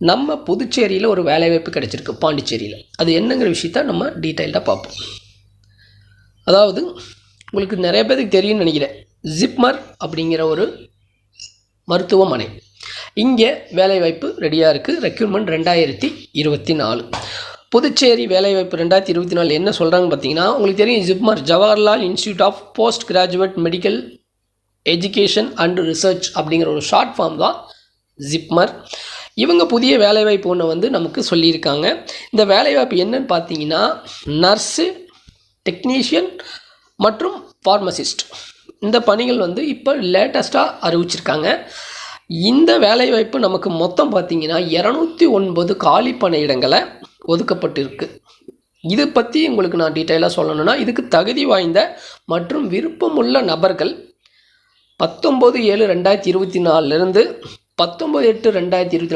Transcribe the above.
நம்ம புதுச்சேரியில் ஒரு வேலைவாய்ப்பு கிடச்சிருக்கு பாண்டிச்சேரியில். அது என்னங்கிற விஷயத்த நம்ம டீட்டெயில்டாக பார்ப்போம். அதாவது உங்களுக்கு நிறைய பேருக்கு தெரியும்னு நினைக்கிறேன், ஜிப்மர் அப்படிங்கிற ஒரு மருத்துவமனை. இங்கே வேலைவாய்ப்பு ரெடியாக இருக்குது. ரெக்ரூட்மெண்ட் 2024. புதுச்சேரி வேலைவாய்ப்பு 2024 என்ன சொல்கிறாங்க பார்த்தீங்கன்னா, உங்களுக்கு தெரியும் JIPMER, Jawaharlal institute of post graduate medical education and research அப்படிங்கிற ஒரு ஷார்ட் ஃபார்ம் தான் ஜிப்மர். இவங்க புதிய வேலைவாய்ப்பு ஒன்று நமக்கு சொல்லியிருக்காங்க. இந்த வேலைவாய்ப்பு என்னன்னு பார்த்தீங்கன்னா, நர்ஸு, டெக்னீஷியன் மற்றும் ஃபார்மசிஸ்ட், இந்த பணிகள் இப்போ லேட்டஸ்ட்டாக அறிவிச்சிருக்காங்க. இந்த வேலைவாய்ப்பு நமக்கு மொத்தம் பார்த்தீங்கன்னா 209 காலி பணியிடங்களை ஒதுக்கப்பட்டிருக்கு. இதை பற்றி உங்களுக்கு நான் டீட்டெயிலாக சொல்லணும்னா, இதுக்கு தகுதி வாய்ந்த மற்றும் விருப்பமுள்ள நபர்கள் 19/7/2024 19/8/2024